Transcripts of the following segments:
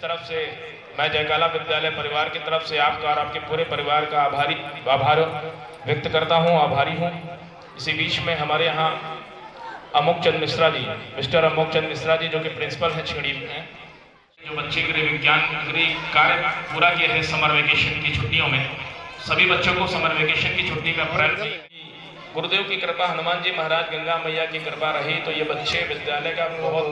तरफ से मैं जयकाला विद्यालय परिवार की तरफ से आपका और आपके पूरे परिवार का आभार व्यक्त करता हूं, आभारी हूं। इसी बीच में हमारे यहाँ अमोक चंद मिश्रा जी, मिस्टर अमोक चंद मिश्रा जी, जो कि प्रिंसिपल हैं छिड़ी में, जो बच्चे गृह विज्ञान गृह कार्य पूरा किए थे समर वेकेशन की छुट्टियों में, सभी बच्चों को समर वेकेशन की छुट्टी में अप्रैल में गुरुदेव की कृपा, हनुमान जी महाराज, गंगा मैया की कृपा रही तो ये बच्चे विद्यालय का बहुत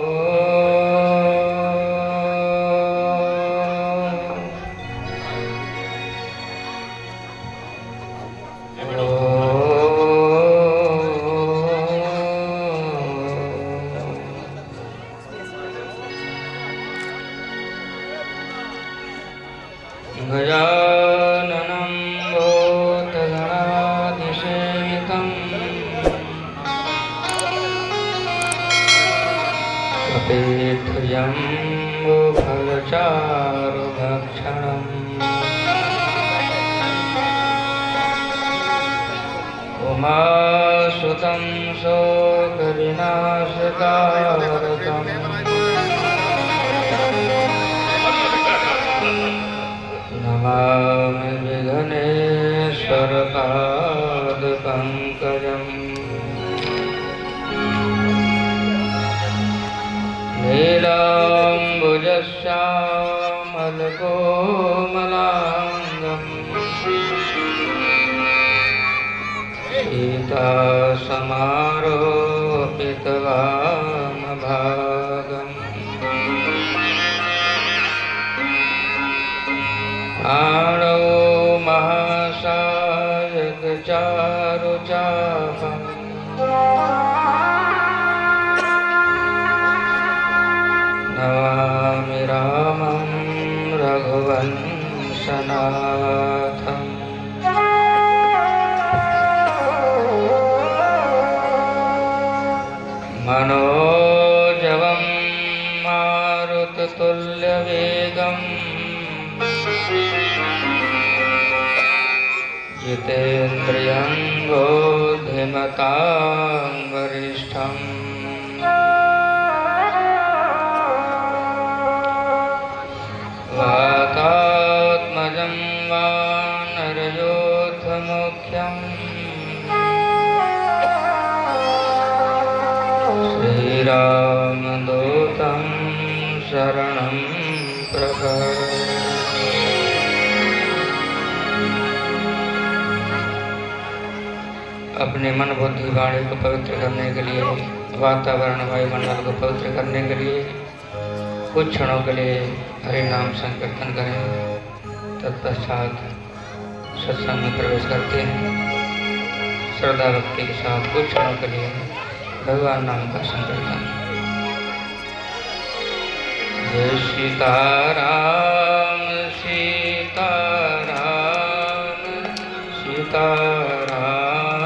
गजाननं भूतगणाधिसेवितं कपिध्वजम्बुफलचारुभक्षणम् उमासुतं शोकविनाशकारकम् नमामि विघ्नेश्वरपादपङ्कजम् नीलाम्बुजश्यामलकोमलाङ्गम् सीतासमारोपितवामभागम् आणौ महासायकचारुचापम् नमामि रामं रघुवंशनाथम् मनोजवं मारुततुल्यवेगम् जितेन्द्रियं बुद्धिमतां वरिष्ठम् वातात्मजं वानरयोधमुख्यम् श्रीरामदूतं शरणं प्रपद्ये। अपने मन बुद्धि वाणी को पवित्र करने के लिए, वातावरण वायुमंडल को पवित्र करने के लिए कुछ क्षणों के लिए हरि नाम संकीर्तन करें। तत्पश्चात सत्संग में प्रवेश करते हैं। श्रद्धा भक्ति के साथ कुछ क्षणों के लिए भगवान नाम का संकीर्तन। जय सीताराम सीताराम सीताराम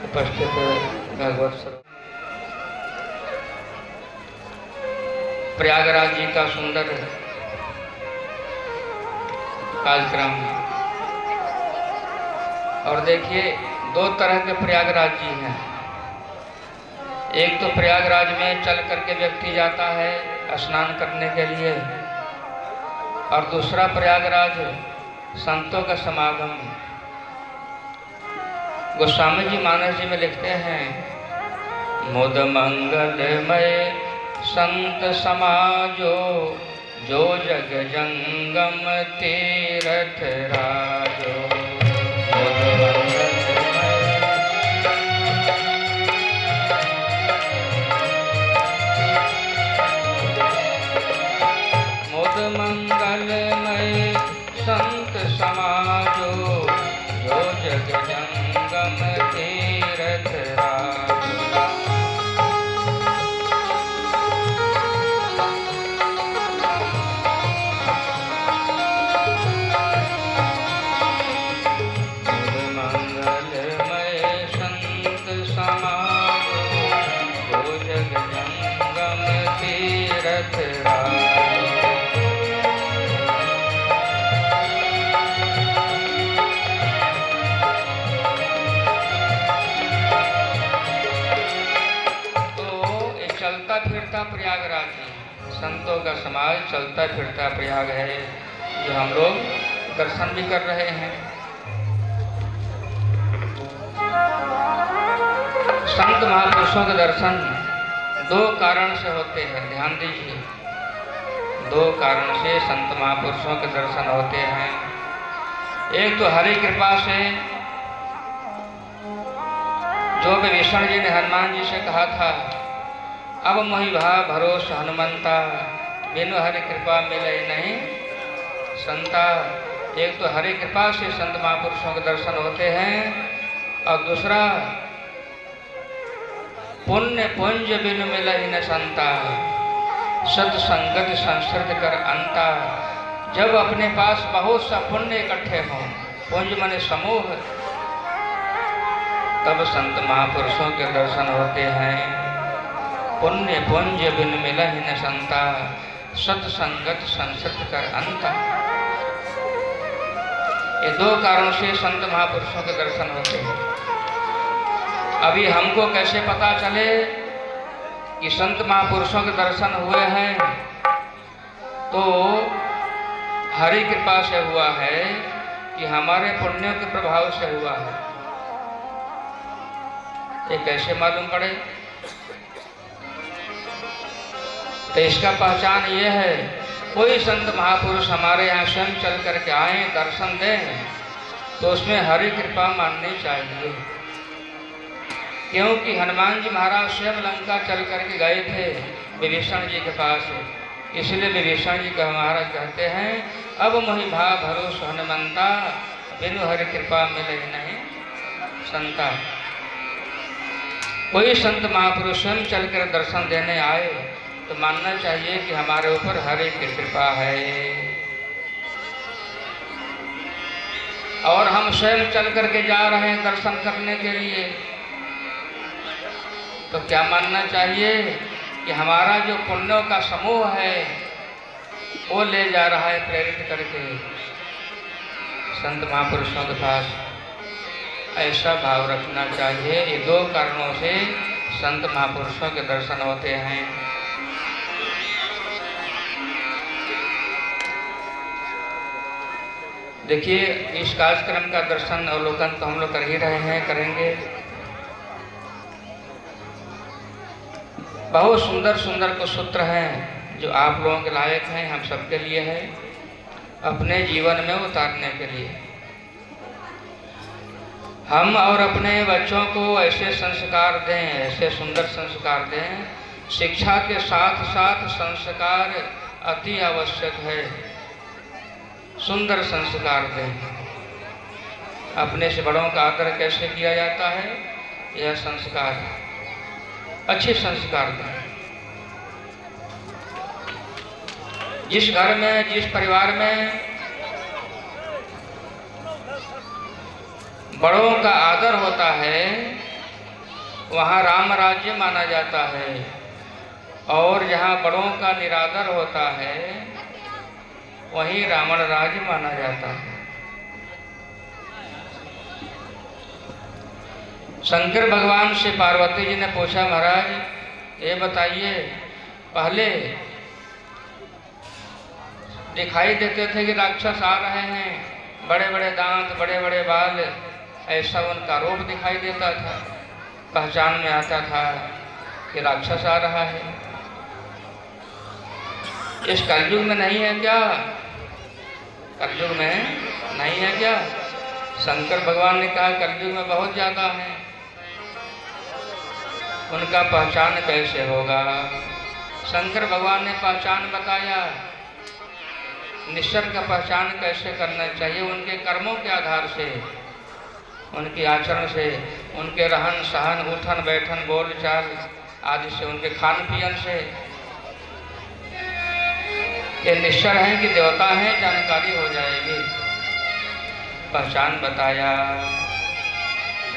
उपस्थित भगवत स्वरूप प्रयागराज जी का सुंदर कार्यक्रम। और देखिए, दो तरह के प्रयागराज जी हैं। एक तो प्रयागराज में चल करके व्यक्ति जाता है स्नान करने के लिए, और दूसरा प्रयागराज संतों का समागम। गोस्वामी जी मानस जी में लिखते हैं, मुद मंगलमय संत समाजो, जो जग जंगम तीरथ राजो। मुद मंगलमय संत समाजो, जो जग जंगम तीरथ राजो। मुद मंगलमय संत समाजो, जो जग जंगम तीरथ राजो। चलता फिरता प्रयागराज है, संतों का समाज चलता फिरता प्रयाग है, जो हम लोग दर्शन भी कर रहे हैं। संत महापुरुषों के दर्शन दो कारण से होते हैं, ध्यान दीजिए। दो कारण से संत महापुरुषों के दर्शन होते हैं। एक तो हरि कृपा से, जो विभीषण जी ने हनुमान जी से कहा था, अब मोहि भा भरोस हनुमंता, बिनु हरि कृपा मिले नहीं संता। एक तो हरि कृपा से संत महापुरुषों के दर्शन होते हैं, और दूसरा पुण्य पुंज बिनु मिले न संता, सत्संगत संसर्ग कर अंता। जब अपने पास बहुत सा पुण्य इकट्ठे हों, पुंज माने समूह, तब संत महापुरुषों के दर्शन होते हैं। पुण्य पुंज बिन मिलहि न संता, सत्संगत संसर्ग कर अंता। ये दो कारणों से संत महापुरुषों के दर्शन होते हैं। अभी हमको कैसे पता चले कि संत महापुरुषों के दर्शन हुए हैं? तो हरि कृपा से हुआ है कि हमारे पुण्यों के प्रभाव से हुआ है। ये कैसे मालूम पड़े? तो इसका पहचान ये है, कोई संत महापुरुष हमारे यहाँ स्वयं चल करके आए, दर्शन दें, तो उसमें हरि कृपा माननी चाहिए। क्योंकि हनुमान जी महाराज स्वयं लंका चल करके गए थे विभीषण जी के पास, इसलिए विभीषण जी का महाराज कहते हैं, अब मोहि भा भरोस हनुमंता, बिनु हरि कृपा मिले नहीं संता। कोई संत महापुरुष स्वयं चलकर दर्शन देने आए तो मानना चाहिए कि हमारे ऊपर हरि की कृपा है। और हम स्वयं चल करके जा रहे हैं दर्शन करने के लिए, तो क्या मानना चाहिए कि हमारा जो पुण्यों का समूह है वो ले जा रहा है प्रेरित करके संत महापुरुषों के पास। ऐसा भाव रखना चाहिए। ये दो कारणों से संत महापुरुषों के दर्शन होते हैं। देखिए, इस कार्यक्रम का दर्शन अवलोकन तो हम लोग कर ही रहे हैं, करेंगे। बहुत सुंदर सुंदर कुछ सूत्र हैं जो आप लोगों के लायक हैं, हम सबके लिए है, अपने जीवन में उतारने के लिए। हम और अपने बच्चों को ऐसे संस्कार दें, ऐसे सुंदर संस्कार दें। शिक्षा के साथ साथ संस्कार अति आवश्यक है। सुंदर संस्कार दें। अपने से बड़ों का आदर कैसे किया जाता है, यह संस्कार, अच्छे संस्कार दें। जिस घर में, जिस परिवार में बड़ों का आदर होता है वहाँ राम राज्य माना जाता है, और जहाँ बड़ों का निरादर होता है वहीं रावण राज्य माना जाता है। शंकर भगवान से पार्वती जी ने पूछा, महाराज ये बताइए, पहले दिखाई देते थे कि राक्षस आ रहे हैं, बड़े बड़े दांत, बड़े बड़े बाल, ऐसा उनका रूप दिखाई देता था, पहचान में आता था कि राक्षस आ रहा है। इस कलयुग में नहीं है क्या? कलयुग में नहीं है क्या? शंकर भगवान ने कहा कलयुग में बहुत ज्यादा है। उनका पहचान कैसे होगा? शंकर भगवान ने पहचान बताया। निश्चर का पहचान कैसे करना चाहिए? उनके कर्मों के आधार से, उनके आचरण से, उनके रहन सहन, उठन बैठन, बोल चाल आदि से, उनके खान पियन से। ये निश्चर हैं कि देवता हैं, जानकारी हो जाएगी। पहचान बताया।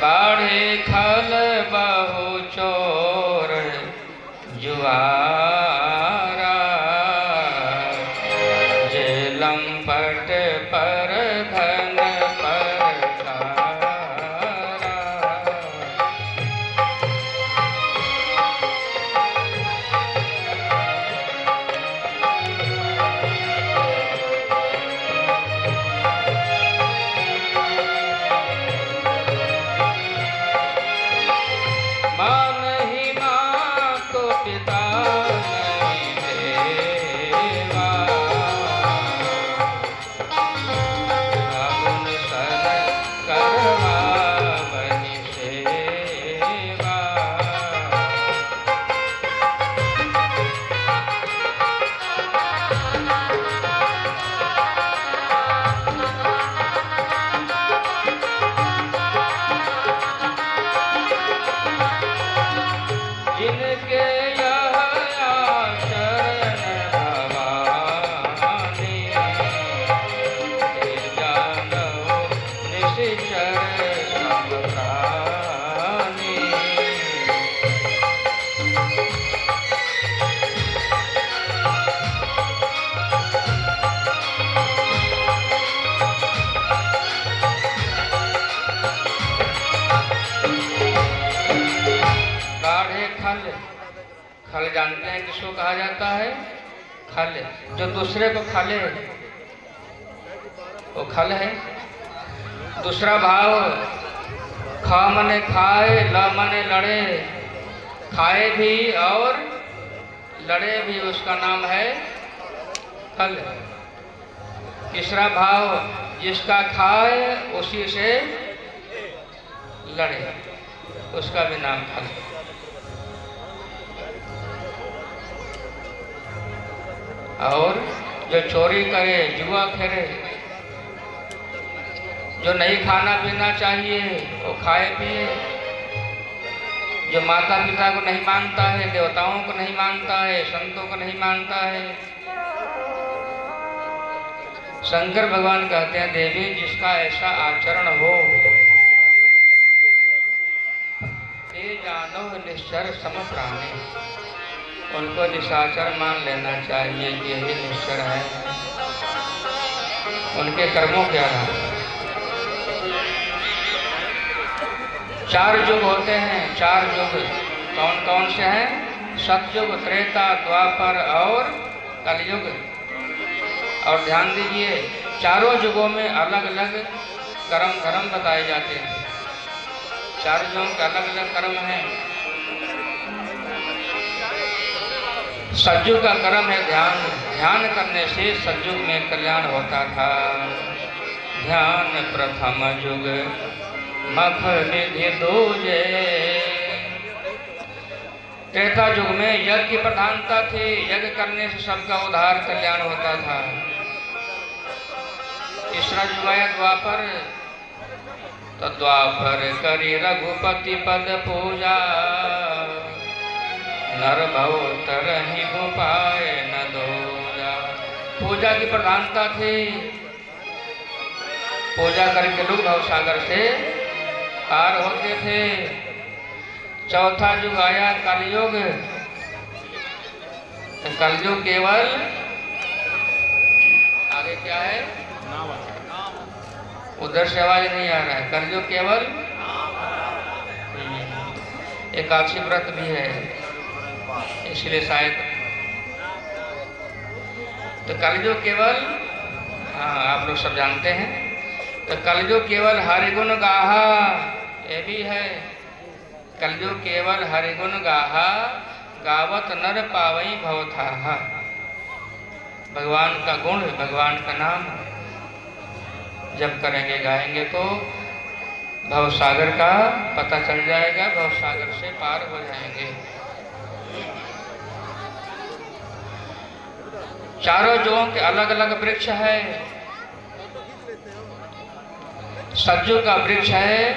बाढ़े खल बहु चोर जुआरा, जेलम पट पर धन पर खारा। खल जानते हैं किसको कहा जाता है? खल, जो दूसरे को खले वो खल है। दूसरा भाव खा मने खाए, ल मने लड़े, खाए भी और लड़े भी, उसका नाम है खल। तीसरा भाव जिसका खाए उसी से लड़े, उसका भी नाम खल। और जो चोरी करे, जुआ खेले, जो नहीं खाना पीना चाहिए वो खाए पिए, जो माता पिता को नहीं मानता है, देवताओं को नहीं मानता है, संतों को नहीं मानता है। शंकर भगवान कहते हैं देवी जिसका ऐसा आचरण हो, ते जानो निश्चर सम प्राणी, उनको निशाचर मान लेना चाहिए कि यही निश्चर है। उनके कर्मों के आधार 4 युग होते हैं। 4 युग कौन कौन से हैं? सतयुग, त्रेता, द्वापर और कलयुग। और ध्यान दीजिए, चारों युगों में अलग अलग कर्म धर्म बताए जाते हैं। 4 युगों के अलग अलग कर्म हैं। सतयुग का कर्म है ध्यान। ध्यान करने से सतयुग में कल्याण होता था। ध्यान प्रथम युग मख निधि दूजे। त्रेता युग में यज्ञ की प्रधानता थी। यज्ञ करने से सबका उद्धार कल्याण होता था। तीसरा युग आया द्वापर, तो द्वापर करी रघुपति पद पूजा, नर भव तरहि गोपाय न दोजा। पूजा की प्रधानता थी। पूजा करके लोग भवसागर से पार होते थे। चौथा युग आया कलयुग। कलयुग केवल, आगे क्या है? उधर से आवाज नहीं आ रहा है। कलयुग केवल एकादशी व्रत भी है, इसलिए शायद। तो कलयुग केवल, हाँ आप लोग सब जानते हैं। तो कलयुग केवल हरिगुण गाहा, ये भी है। कलयुग केवल हरिगुण गाहा, गावत नर पावई भवथाहा। भगवान का गुण, भगवान का नाम जब करेंगे गाएंगे तो भवसागर का पता चल जाएगा, भवसागर से पार हो जाएंगे। चारों युगों के अलग अलग वृक्ष है। सतयुग का वृक्ष है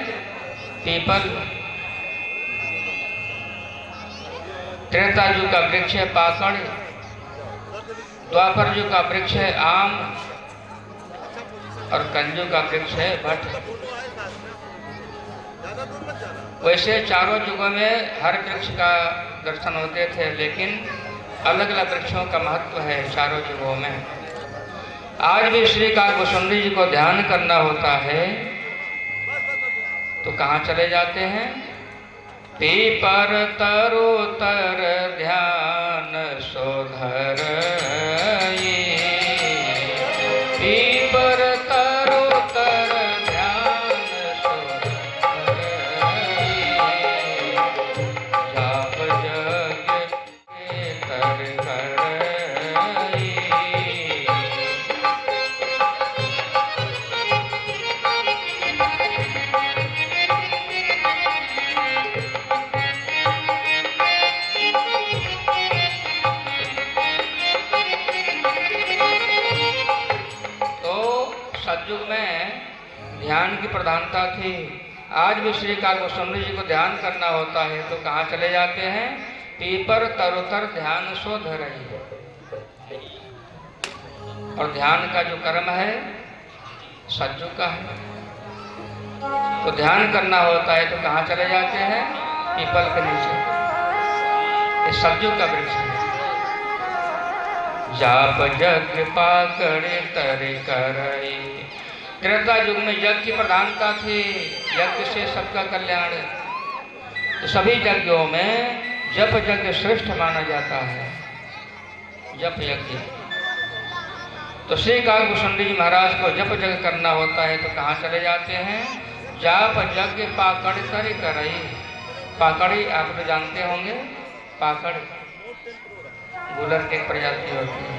पीपल। त्रेता युग का वृक्ष है पाकड़। द्वापर युग का वृक्ष है आम। और कलयुग का वृक्ष है भट। वैसे चारों युगों में हर वृक्ष का दर्शन होते थे, लेकिन अलग अलग वृक्षों का महत्व है चारों युगों में। आज भी श्री काकभूषुंडी जी को ध्यान करना होता है तो कहाँ चले जाते हैं? पीपर तरु तर ध्यान सोधर। पीपर तरु तर ध्यान सोधर। जाप जग के तर करई। सतयुग में ध्यान की प्रधानता थी। आज भी श्री काकभूषुंडी जी को ध्यान करना होता है तो कहाँ चले जाते हैं? पीपर तरुतर ध्यान सो धरई। और ध्यान का जो कर्म है सतयुग का है। तो ध्यान करना होता है तो कहाँ चले जाते हैं? पीपल के नीचे। ये सतयुग का वृक्ष है। जाप जग पाकड़े तर करई। त्रेता युग में यज्ञ की प्रधानता थी। यज्ञ से सबका कल्याण। तो सभी यज्ञों में जप यज्ञ श्रेष्ठ माना जाता है। जप यज्ञ। तो श्री काकभूषण जी महाराज को जप जग करना होता है तो कहाँ चले जाते हैं? जाप यज्ञ पाकड़ कर करई। पाकड़ी आप तो जानते होंगे, पाकड़ गुलर की प्रजाति होती है,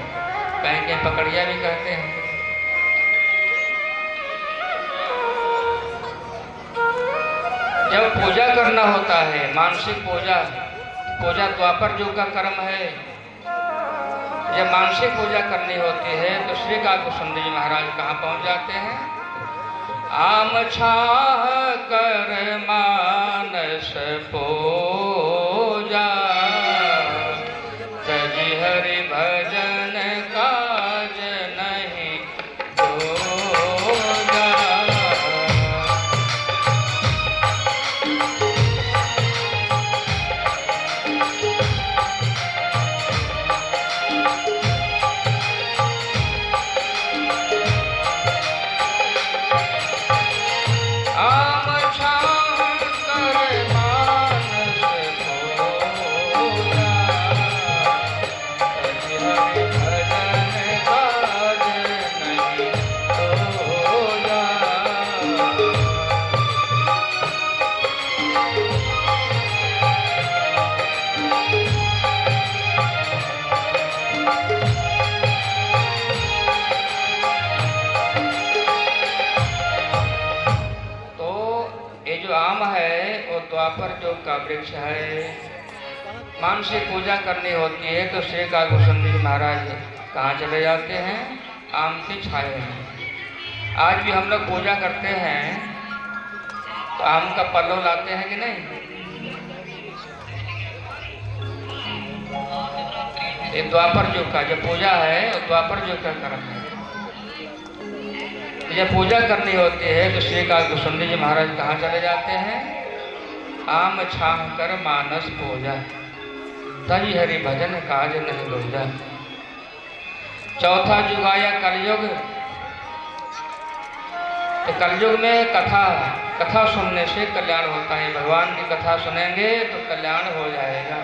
कहीं कहीं पकड़िया भी कहते हैं। जब पूजा करना होता है, मानसिक पूजा, पूजा द्वापर युग का कर्म है। जब मानसिक पूजा करनी होती है तो श्री काकभूषण जी महाराज कहाँ पहुँच जाते हैं? आम छाह कर मानस पूजा, तजी हरि भजन काज नहीं दूजा। द्वापर युग का वृक्ष है। मानसिक पूजा करनी होती है तो श्री काकभूषण जी महाराज कहाँ चले जाते हैं? आम की छाए में। आज भी हम लोग पूजा करते हैं तो आम का पल्लव लाते हैं कि नहीं? ये द्वापर युग का जो पूजा है वो द्वापर युग का कर्म है। जब पूजा करनी होती है तो श्री काकभूषण जी महाराज कहाँ चले जाते हैं? आम छाह कर मानस पूजा, तही हरि भजन काज नहीं दूजा। चौथा युग आया कलयुग। तो कलयुग में कथा सुनने से कल्याण होता है। भगवान की कथा सुनेंगे तो कल्याण हो जाएगा।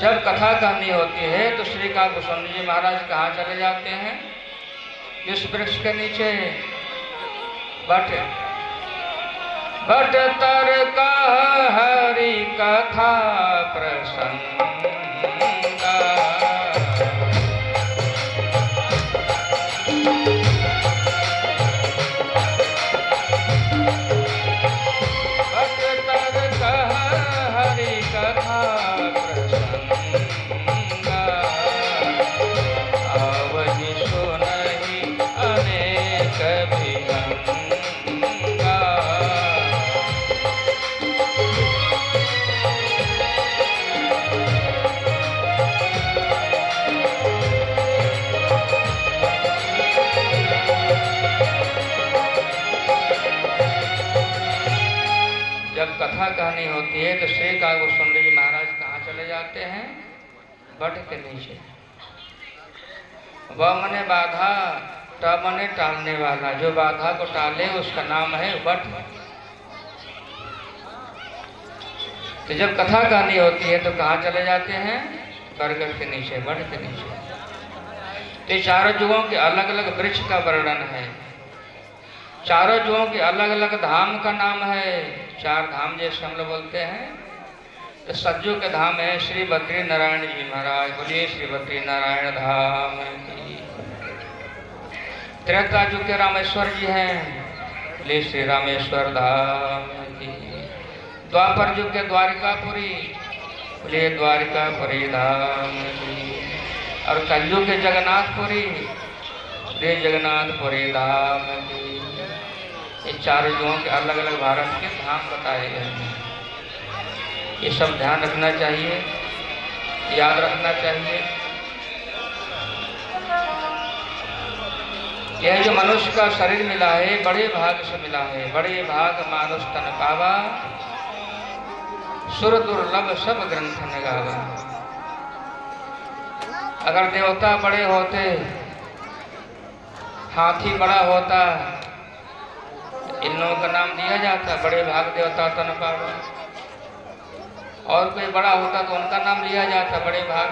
जब कथा कहनी होती है तो श्री काकभूषण जी महाराज कहाँ चले जाते हैं? इस वृक्ष के नीचे बट तर कह हरि कथा प्रसंगा। बट तर कह हरि कथा प्रसंगा, आवहि सुनहि अनेक विहंगा। कथा कहनी होती है तो श्री काकभूषण जी महाराज कहाँ चले जाते हैं? वट के नीचे। व मने बाधा, ट मने टालने वाला, जो बाधा को टाले उसका नाम है वट। तो जब कथा कहनी होती है तो कहाँ चले जाते हैं? बरगद के नीचे, वट के नीचे। तो चारों युगों के अलग अलग वृक्ष का वर्णन है। चारों युगों के अलग अलग धाम का नाम है। चार धाम जैसे हम लोग बोलते हैं तो सज्जू के धाम है श्री बद्री नारायण जी महाराज। बोलिए श्री बद्री नारायण धाम की। त्रेता युग के रामेश्वर जी हैं, बोलिए श्री रामेश्वर धाम की। द्वापर युग के द्वारिकापुरी, बोलिए द्वारिकापुरी धाम की। और कलयुग के जगन्नाथपुरी, बोलिए जगन्नाथपुरी धाम की। ये चार युगों के अलग अलग भारत के धाम बताए गए हैं। ये सब ध्यान रखना चाहिए, याद रखना चाहिए। यह जो मनुष्य का शरीर मिला है बड़े भाग से मिला है। बड़े भाग मानुष तन पावा, सुर दुर्लभ सब ग्रंथ न गावा। अगर देवता बड़े होते, हाथी बड़ा होता, इन लोगों का नाम दिया जाता बड़े भाग देवता तन पावा। और कोई बड़ा होता तो उनका नाम लिया जाता बड़े भाग।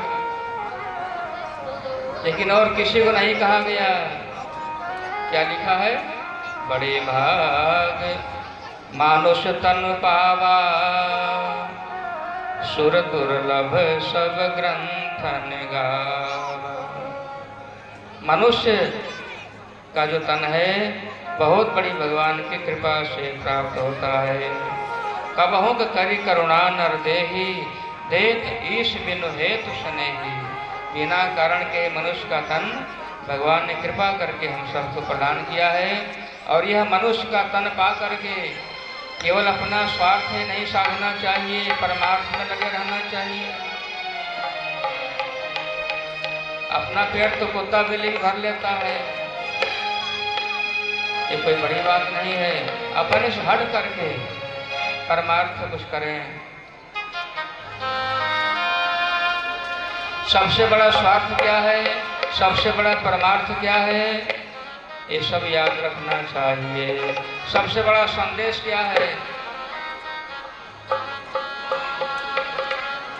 लेकिन और किसी को नहीं कहा गया। क्या लिखा है? बड़े भाग मानुष तन पावा, सुर दुर्लभ सब ग्रंथन गावा। मनुष्य का जो तन है बहुत बड़ी भगवान की कृपा से प्राप्त होता है। कबहुँ करी करुणा नर देही, देख ईश बिनु हेतु स्नेही। बिना कारण के मनुष्य का तन भगवान ने कृपा करके हम सबको प्रदान किया है। और यह मनुष्य का तन पा करके केवल अपना स्वार्थ ही नहीं साधना चाहिए, परमार्थ में लगे रहना चाहिए। अपना पेट तो कुत्ता बिल्ली भर लेता है, ये कोई बड़ी बात नहीं है। अपने से हट करके परमार्थ कुछ करें। सबसे बड़ा स्वार्थ क्या है, सबसे बड़ा परमार्थ क्या है, ये सब याद रखना चाहिए। सबसे बड़ा संदेश क्या है,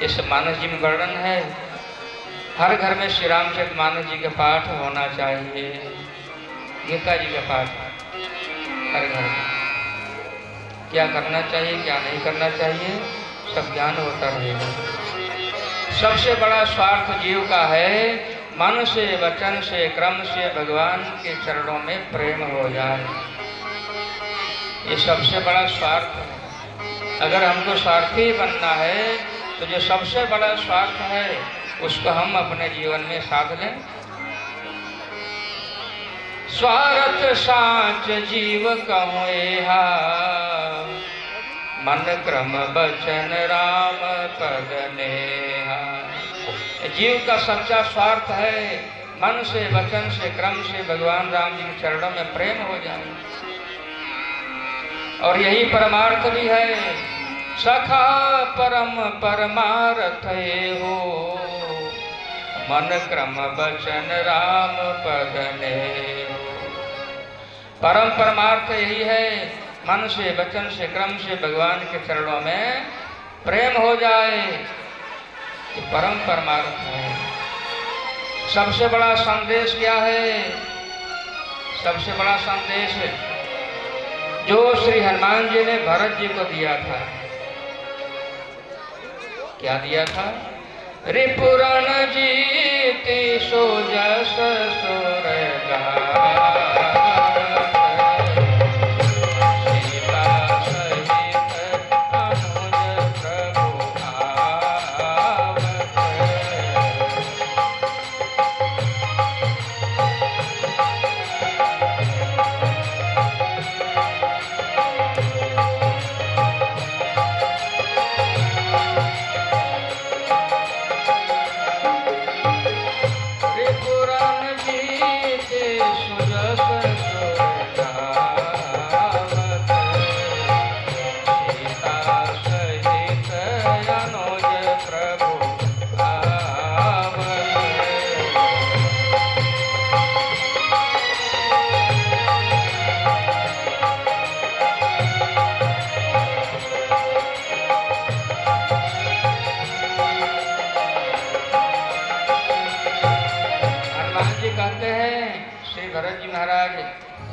इस मानस जी में वर्णन है। हर घर में श्री रामचरित मानस जी का पाठ होना चाहिए, गीता जी का पाठ हर घर में। क्या करना चाहिए क्या नहीं करना चाहिए सब ज्ञान होता रहेगा। सबसे बड़ा स्वार्थ जीव का है मन से वचन से क्रम से भगवान के चरणों में प्रेम हो जाए, ये सबसे बड़ा स्वार्थ है। अगर हमको स्वार्थी बनना है तो जो सबसे बड़ा स्वार्थ है उसको हम अपने जीवन में साध लें। स्वार्थ साँच जीव कहूँ एहा, मन क्रम बचन राम पद नेहा। जीव का सच्चा स्वार्थ है मन से वचन से क्रम से भगवान राम जी के चरणों में प्रेम हो जाए। और यही परमार्थ भी है। सखा परम परमार्थ हो, मन क्रम वचन राम पद नेहो। परम परमार्थ यही है मन से वचन से क्रम से भगवान के चरणों में प्रेम हो जाए, ये परम परमार्थ है। सबसे बड़ा संदेश क्या है, सबसे बड़ा संदेश जो श्री हनुमान जी ने भरत जी को दिया था, क्या दिया था? रिपुरन जीति सो जस सुर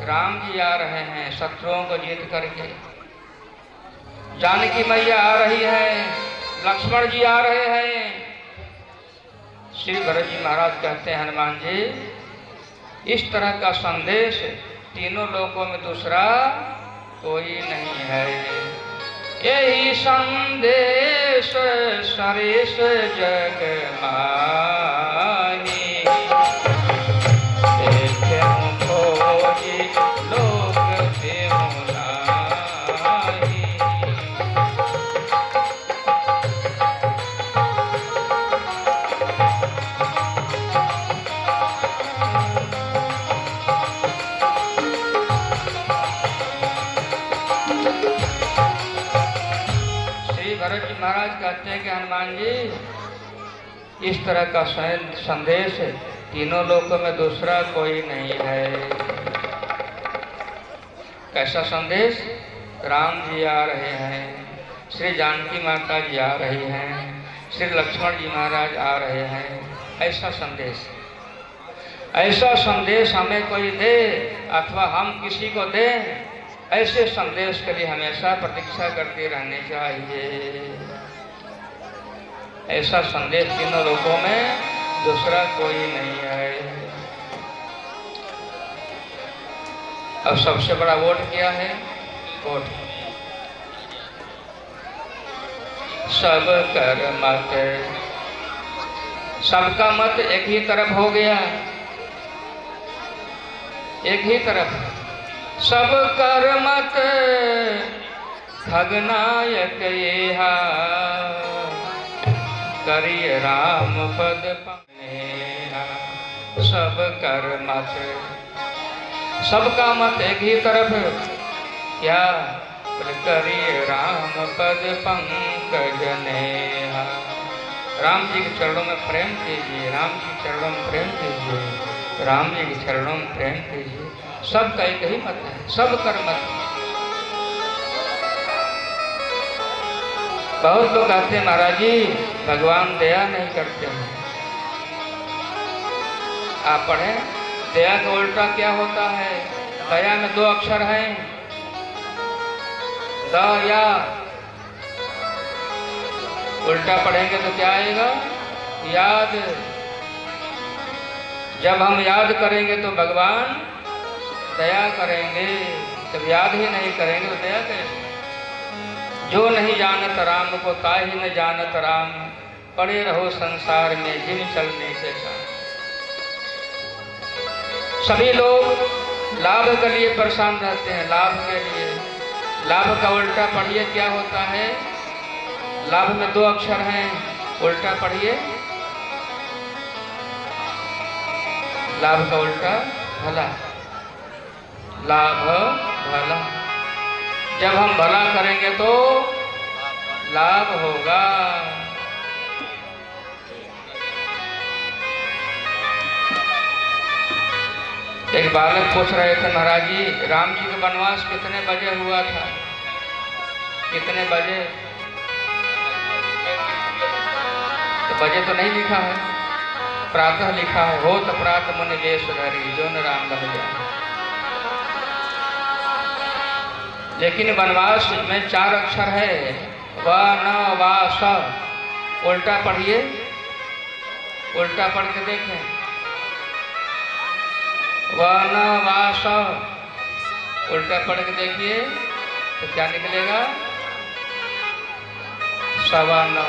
राम जी आ रहे हैं शत्रुओं को जीत करके, जानकी मैया आ रही है, लक्ष्मण जी आ रहे हैं। श्री भरत जी महाराज कहते हैं हनुमान जी इस तरह का संदेश तीनों लोकों में दूसरा कोई नहीं है। यही संदेश सरेश जग माही, महाराज कहते हैं कि हनुमान जी इस तरह का संदेश तीनों लोकों में दूसरा कोई नहीं है। कैसा संदेश? राम जी आ रहे हैं, श्री जानकी माता जी आ रही हैं, श्री लक्ष्मण जी महाराज आ रहे हैं, ऐसा संदेश। ऐसा संदेश हमें कोई दे अथवा हम किसी को दें, ऐसे संदेश के लिए हमेशा प्रतीक्षा करते रहने चाहिए। ऐसा संदेश तीनों लोकों में दूसरा कोई नहीं है। अब सबसे बड़ा वोट क्या है? वोट सब कर मत, सबका मत एक ही तरफ हो गया, एक ही तरफ। सब कर मत खगनायक येहा, करिय राम पद पानेहा। सब कर मत, सबका मत एक ही तरफ, क्या? करिय राम पद पंकज नेहा। राम जी के चरणों में प्रेम कीजिए, राम जी के चरणों में प्रेम कीजिए, राम जी के चरणों में प्रेम कीजिए। सबका एक ही मत है, सब कर मत। बहुत लोग कहते हैं महाराज जी भगवान दया नहीं करते हैं। आप पढ़ें, दया का उल्टा क्या होता है? दया में दो अक्षर हैं, द या। उल्टा पढ़ेंगे तो क्या आएगा? याद। जब हम याद करेंगे तो भगवान दया करेंगे, जब याद ही नहीं करेंगे तो दया कैसे? जो नहीं जानत राम को ताहि न जानत राम, पड़े रहो संसार में जिन चलने के साथ। सभी लोग लाभ के लिए परेशान रहते हैं, लाभ के लिए। लाभ का उल्टा पढ़िए क्या होता है? लाभ में दो अक्षर हैं, उल्टा पढ़िए। लाभ का उल्टा भला, लाभ भला। जब हम भला करेंगे तो लाभ होगा। एक बालक पूछ रहे थे महाराज जी राम जी का वनवास कितने बजे हुआ था? कितने बजे? तो बजे तो नहीं लिखा है, प्रातः लिखा है। हो तो प्रातः मुनि वेश धरी, जो न राम बन जाए। लेकिन वनवास में 4 अक्षर है, वनवास। उल्टा पढ़िए, उल्टा पढ़ के देखें। वनवास उल्टा पढ़ के देखिए तो क्या निकलेगा? 9:15।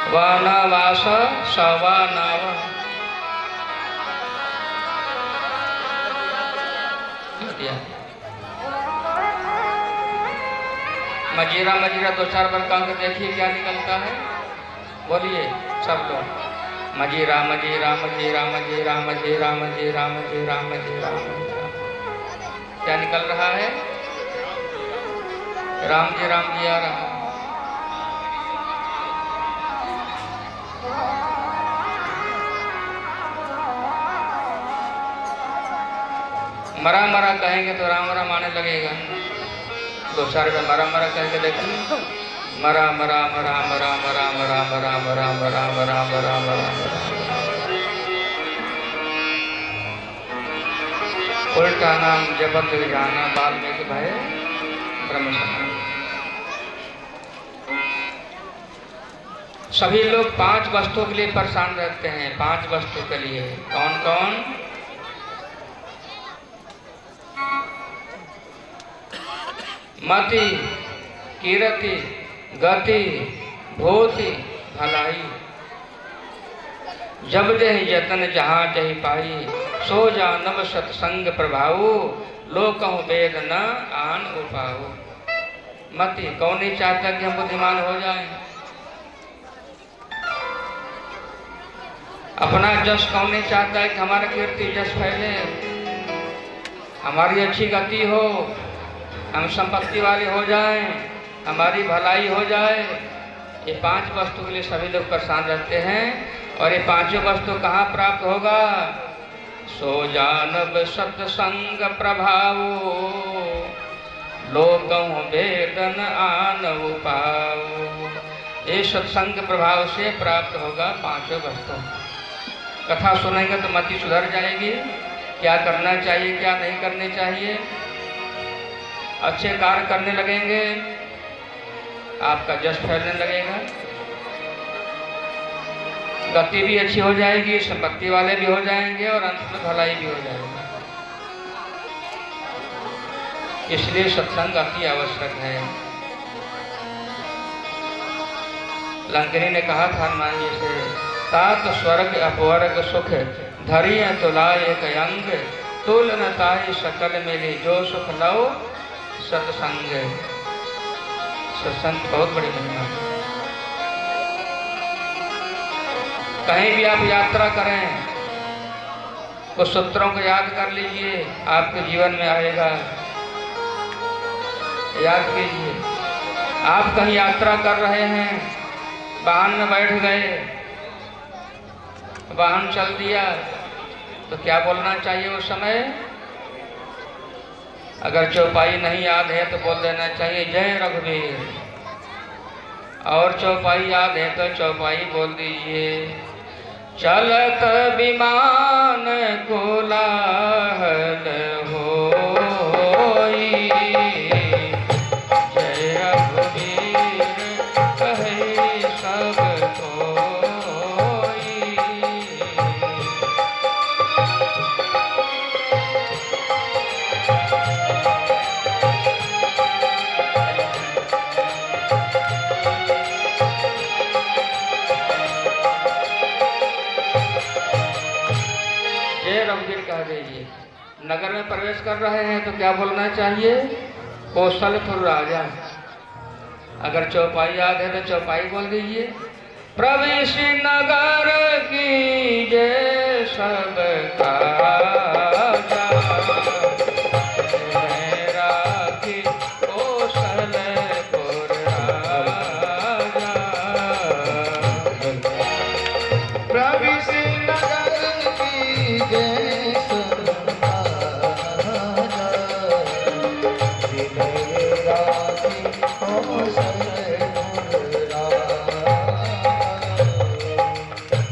वनवास 9:15। मजीरा मजीरा 2-4 बार काम के देखिए क्या निकलता है। बोलिए सब लोग, मजीरा मजीरा मजीरा मजीरा मजीरा मजीरा मजीरा मजीरा मजीरा। क्या निकल रहा है? राम जी आ रहा है। मरा मरा कहेंगे तो राम राम आने लगेगा। 2-4 बार मरा मरा कह के देखिए। मरा मरा मरा मरा मरा मरा मरा मरा मरा मरा मरा मरा मरा। उल्टा नाम जपत जाना वाल्मीकि भय ब्रह्म समान। सभी लोग 5 वस्तुओं के लिए परेशान रहते हैं। 5 वस्तु के लिए कौन कौन? मति, कीरति, गति, भूति, भलाई। जब देह यतन जहाँ जही पाई, सो जानब सत्संग प्रभाऊ, लोकहु वेद न आन उपाऊ। मति, कौन नहीं चाहता कि हम बुद्धिमान हो जाएं? अपना जस कौन नहीं चाहता है कि हमारा कीर्ति जस फैले, हमारी अच्छी गति हो, हम संपत्ति वाले हो जाएं, हमारी भलाई हो जाए। ये 5 वस्तु के लिए सभी लोग परेशान रहते हैं। और ये 5 वस्तु कहाँ प्राप्त होगा? सो जानब सत्संग प्रभावो, लोकहु वेदन आन उपाओ। ये सत्संग प्रभाव से प्राप्त होगा 5 वस्तु। कथा सुनेंगे तो मति सुधर जाएगी, क्या करना चाहिए क्या नहीं करने चाहिए। अच्छे कार्य करने लगेंगे, आपका जश फैलने लगेगा, गति भी अच्छी हो जाएगी, संपत्ति वाले भी हो जाएंगे और अंत में भलाई भी हो जाएगी। इसलिए सत्संग अति आवश्यक है। लंकिनी ने कहा था हनुमान जी से, तात स्वर्ग अपवर्ग सुख धरिय तुलाय एक अंग, तुल न ताहि सकल मिली जो सुख लो सत्संग। सत्संग बहुत बड़ी महिमा है। कहीं भी आप यात्रा करें, कुछ सूत्रों को याद कर लीजिए, आपके जीवन में आएगा। याद कीजिए, आप कहीं यात्रा कर रहे हैं, वाहन में बैठ गए, वाहन चल दिया, तो क्या बोलना चाहिए उस समय? अगर चौपाई नहीं याद है तो बोल देना चाहिए जय रघुवीर, और चौपाई याद है तो चौपाई बोल दीजिए, चलत विमान कोलाहल होई, जय रघुवीर कहे सब कोई। जय रघुवीर कह दीजिए। नगर में प्रवेश कर रहे हैं तो क्या बोलना चाहिए? कौशलपुर राजा। अगर चौपाई याद है तो चौपाई बोल दीजिए, प्रवेश नगर की जय सब काजा, राखी कौशलपुर राजा। प्रवेश नगर की जय सब काजा, राखी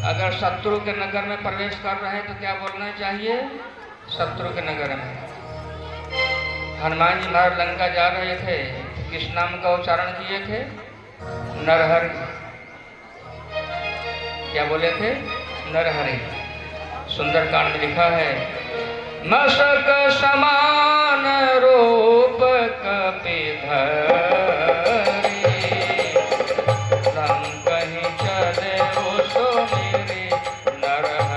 अगर शत्रु के नगर में प्रवेश कर रहे हैं तो क्या बोलना चाहिए? शत्रु के नगर में। हनुमान जी महाराज लंका जा रहे थे, किस नाम का उच्चारण किए थे? नरहरि। क्या बोले थे? नरहरि। सुंदरकांड में लिखा है, मशक समान रूप कपिधरि, कहीं चले सो मेरे नरहरि।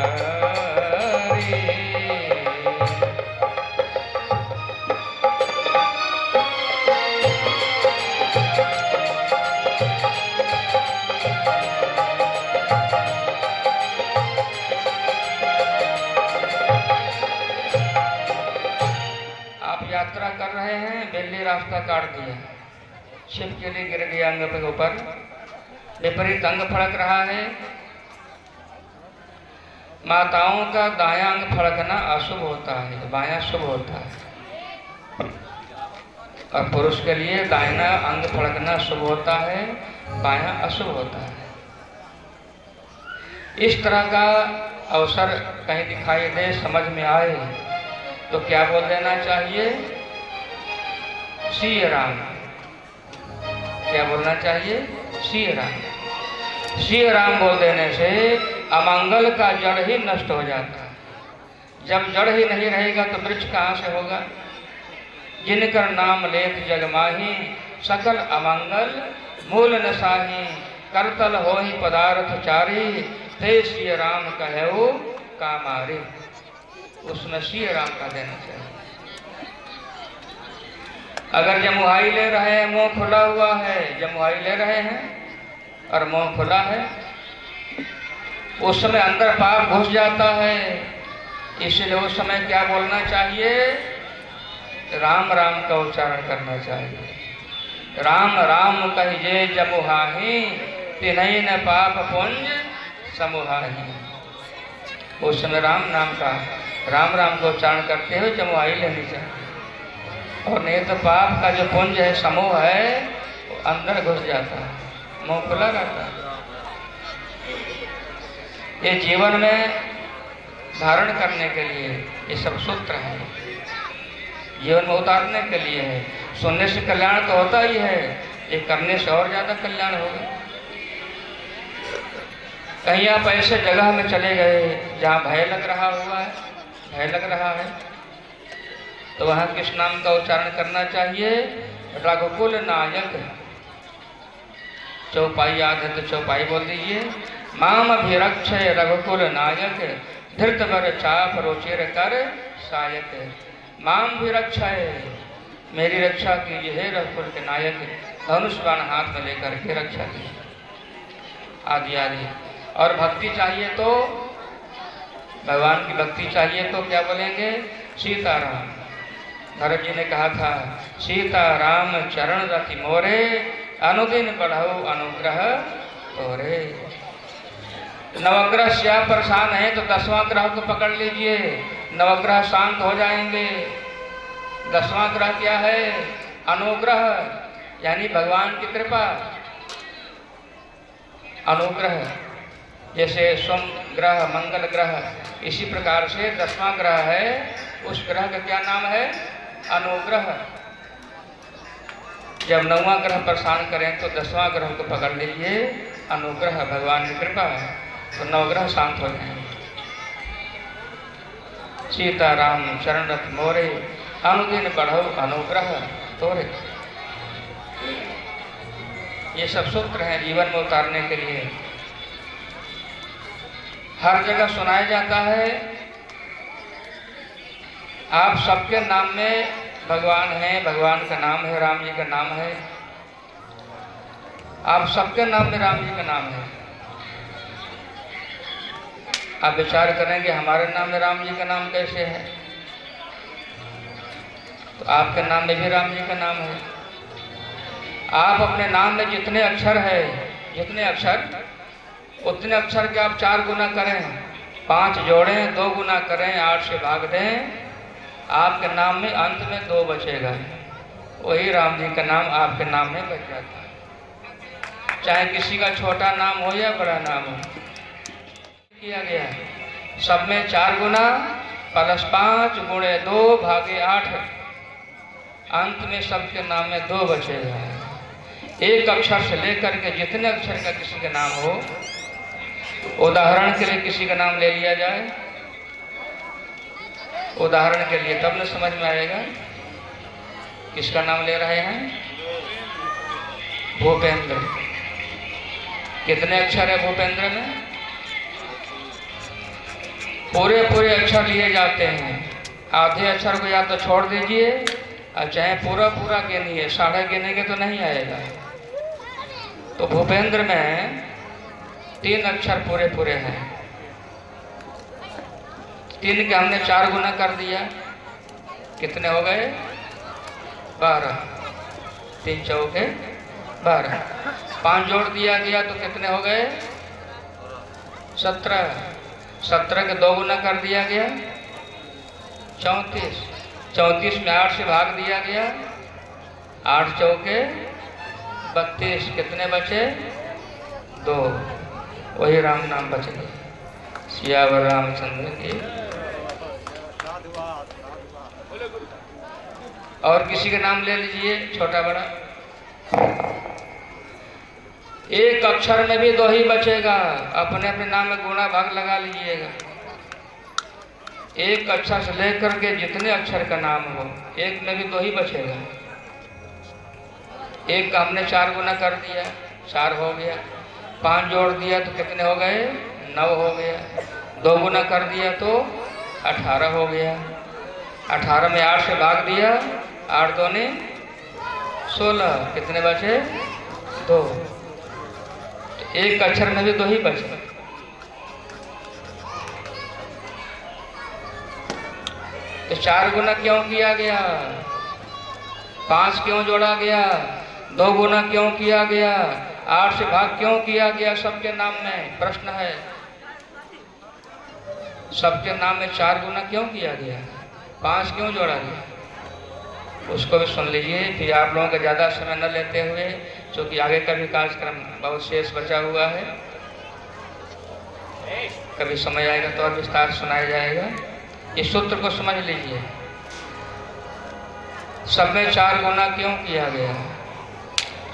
आप यात्रा कर रहे हैं, बिल्ली रास्ता काट दिया, छिपकली गिर गया अंग के ऊपर, विपरीत अंग फड़क रहा है। माताओं का दायां अंग फड़कना अशुभ होता है, बायां शुभ होता है, और पुरुष के लिए दाहिना अंग फड़कना शुभ होता है, बायां अशुभ होता है। इस तरह का अवसर कहीं दिखाई दे, समझ में आए तो क्या बोल देना चाहिए? श्री राम। क्या बोलना चाहिए? श्री राम। श्री राम बोल देने से अमंगल का जड़ ही नष्ट हो जाता है। जब जड़ ही नहीं रहेगा तो वृक्ष कहाँ से होगा? जिनकर नाम लेत जग माही, सकल अमंगल मूल नसाही, करतल होहि पदार्थ चारी, ते श्री राम कहेऊ कामारी। उसमें श्री राम का देना चाहिए। अगर जमुहाई ले रहे हैं, मुंह खुला हुआ है, जमुहाई ले रहे हैं और मुंह खुला है, उस समय अंदर पाप घुस जाता है, इसलिए उस समय क्या बोलना चाहिए? राम राम का उच्चारण करना चाहिए। राम राम कहिजे जमुहाही, तिन्हीं न पाप पुंज समुहाही। उस समय राम नाम का राम राम को उच्चारण करते हुए जमुहाई लेनी चाहिए, और नहीं तो पाप का जो पुंज है, समूह है, वो अंदर घुस जाता है, मुंह खुला रहता है। ये जीवन में धारण करने के लिए ये सब सूत्र हैं, जीवन में उतारने के लिए है। सुनने से कल्याण तो होता ही है, ये करने से और ज़्यादा कल्याण होगा। कहीं आप ऐसे जगह में चले गए जहाँ भय लग रहा हुआ है, भय लग रहा है, तो वहाँ किस नाम का उच्चारण करना चाहिए? रघुकुल नायक। चौपाई याद है तो चौपाई बोल दीजिए। माम अभिरक्षय रघुकुल नायक, धृत बर चाप रोचिर कर सायक। माम भी रक्षा है, मेरी रक्षा कीजिए हे रघुकुल के नायक, धनुष बाण हाथ में लेकर के रक्षा कीजिए, आदि आदि। और भक्ति चाहिए तो, भगवान की भक्ति चाहिए तो क्या बोलेंगे? सीताराम। भरत जी ने कहा था, सीताराम चरण रति मोरे, अनुदिन बढ़ाओ अनुग्रह तोरे। नवग्रह से आप परेशान हैं तो 10वां ग्रह को पकड़ लीजिए, नवग्रह शांत हो जाएंगे। 10वां ग्रह क्या है? अनुग्रह, यानी भगवान की कृपा। अनुग्रह जैसे सोम ग्रह, मंगल ग्रह, इसी प्रकार से 10वां ग्रह है, उस ग्रह का क्या नाम है? अनुग्रह। जब 9वां ग्रह परेशान करें तो 10वां ग्रह को पकड़ लीजिए, अनुग्रह, भगवान की कृपा है, तो नवग्रह शांत हो जाएंगे। सीताराम चरण रथ मोरे, अनुदिन बढ़ो अनुग्रह तोरे। ये सब सूत्र हैं जीवन में उतारने के लिए, हर जगह सुनाया जाता है। आप सबके नाम में भगवान हैं, भगवान का नाम है, राम जी का नाम है, आप सबके नाम में राम जी का नाम है। आप विचार करेंगे हमारे नाम में राम जी का नाम कैसे है, तो आपके नाम में भी राम जी का नाम है। आप अपने नाम में जितने अक्षर है, जितने अक्षर, उतने अक्षर के आप 4 गुना करें, 5 जोड़ें, 2 गुना करें, 8 से भाग दें, आपके नाम में अंत में 2 बचेगा, वही राम जी का नाम आपके नाम में बच जाता है। चाहे किसी का छोटा नाम हो या बड़ा नाम हो, किया गया सब में 4 गुना प्लस 5 गुणे 2 भागे 8, अंत में सबके नाम में 2 बचेगा। एक अक्षर से लेकर के जितने अक्षर का किसी का नाम हो, उदाहरण के लिए किसी का नाम ले लिया जाए, उदाहरण के लिए, तब न समझ में आएगा किसका नाम ले रहे हैं। भूपेंद्र, कितने अक्षर है भूपेंद्र में? पूरे पूरे अक्षर लिए जाते हैं, आधे अक्षर को या तो छोड़ दीजिए और चाहे पूरा पूरा गिनिए, 1/2 गिनेंगे तो नहीं आएगा। तो भूपेंद्र में 3 अक्षर पूरे पूरे हैं, 3 के हमने 4 गुना कर दिया, कितने हो गए? 12, 3 चौके 12, 5 जोड़ दिया गया तो कितने हो गए? 17, 17 के 2 गुना कर दिया गया 34, 34 में 8 से भाग दिया गया, 8 चौके 32, कितने बचे? 2, वही राम नाम बच गए। सियावर रामचंद्र की। और किसी का नाम ले लीजिए, छोटा बड़ा, एक अक्षर में भी 2 ही बचेगा, अपने अपने नाम में गुणा भाग लगा लीजिएगा। एक अक्षर से लेकर के जितने अक्षर का नाम हो, एक में भी 2 ही बचेगा। एक का हमने 4 गुना कर दिया, 4 हो गया, 5 जोड़ दिया तो कितने हो गए? 9 हो गया, 2 गुना कर दिया तो 18 हो गया, 18 में 8 से भाग दिया, 8 दूने 16, कितने बचे? 2। तो एक अक्षर में भी 2 ही बचे। तो 4 गुना क्यों किया गया? 5 क्यों जोड़ा गया? 2 गुना क्यों किया गया? 8 से भाग क्यों किया गया? सबके नाम में प्रश्न है, सबके नाम में 4 गुना क्यों किया गया? 5 क्यों जोड़ा गया? उसको भी सुन लीजिए, फिर आप लोगों का ज़्यादा समय न लेते हुए, क्योंकि आगे का भी कार्यक्रम बहुत शेष बचा हुआ है। कभी समय आएगा तो और विस्तार सुनाया जाएगा। इस सूत्र को समझ लीजिए। सब में 4 गुना क्यों किया गया?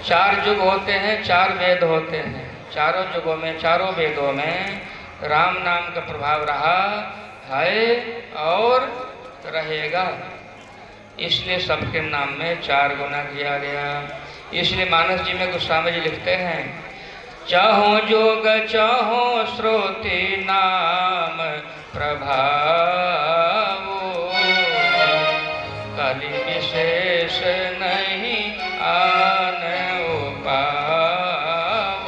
4 युग होते हैं, 4 वेद होते हैं। चारों युगों में, चारों वेदों में राम नाम का प्रभाव रहा है और रहेगा, इसलिए सबके नाम में 4 गुना किया गया। इसलिए मानस जी में गोस्वामी जी लिखते हैं, चाहो जोग चाहो श्रोति नाम प्रभाव, कलि विशेष नहीं आन उपाव।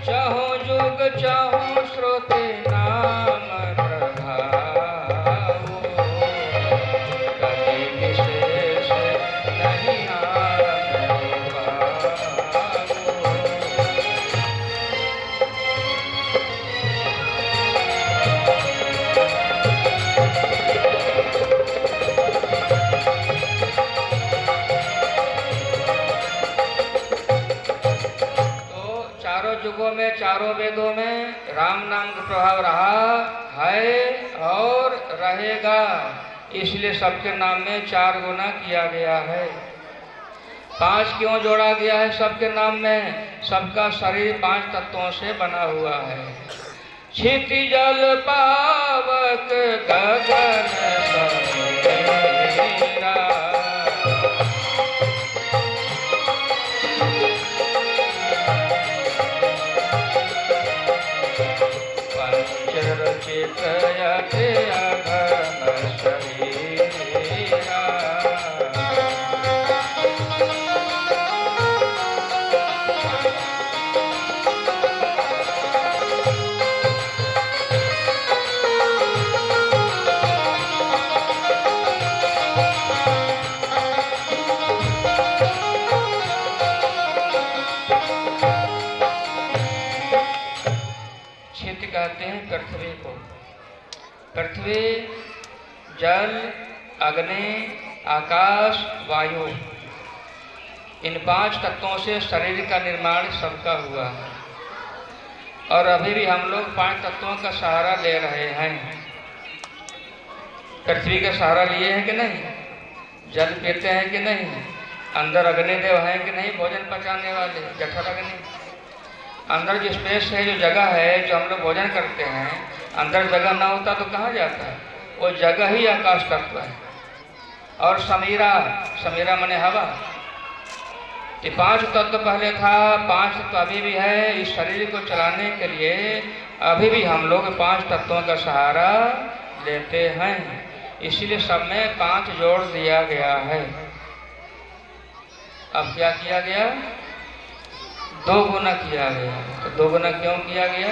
चाहो जोग चाहो श्रोते नाम प्रभाव, कलि विशेष नहीं आन उपाव। चारों युगों में, चारों वेदों में राम नाम का प्रभाव रहा है और रहेगा, इसलिए सबके नाम में 4 गुना किया गया है। 5 क्यों जोड़ा गया है सबके नाम में? सबका शरीर 5 तत्वों से बना हुआ है। क्षिति जल पावक गगन समीरा, पंचरचित यति अघन शरीरा। क्षिति कहते हैं पृथ्वी को। पृथ्वी, जल, अग्नि, आकाश, वायु, इन 5 तत्वों से शरीर का निर्माण सबका हुआ है। और अभी भी हम लोग 5 तत्वों का सहारा ले रहे हैं। पृथ्वी का सहारा लिए हैं कि नहीं? जल पीते हैं कि नहीं? अंदर अग्निदेव हैं कि नहीं? भोजन पचाने वाले जठर अग्नि। अंदर जो स्पेस है, जो जगह है, जो हम लोग भोजन करते हैं, अंदर जगह ना होता तो कहाँ जाता है? वो जगह ही आकाश तत्व है। और समीरा, समीरा माने हवा। ये 5 तत्व पहले था, 5 तत्व अभी भी है। इस शरीर को चलाने के लिए अभी भी हम लोग 5 तत्वों का सहारा लेते हैं। इसीलिए सब में 5 जोड़ दिया गया है। अब क्या किया गया? 2 गुना किया गया। तो 2 गुना क्यों किया गया?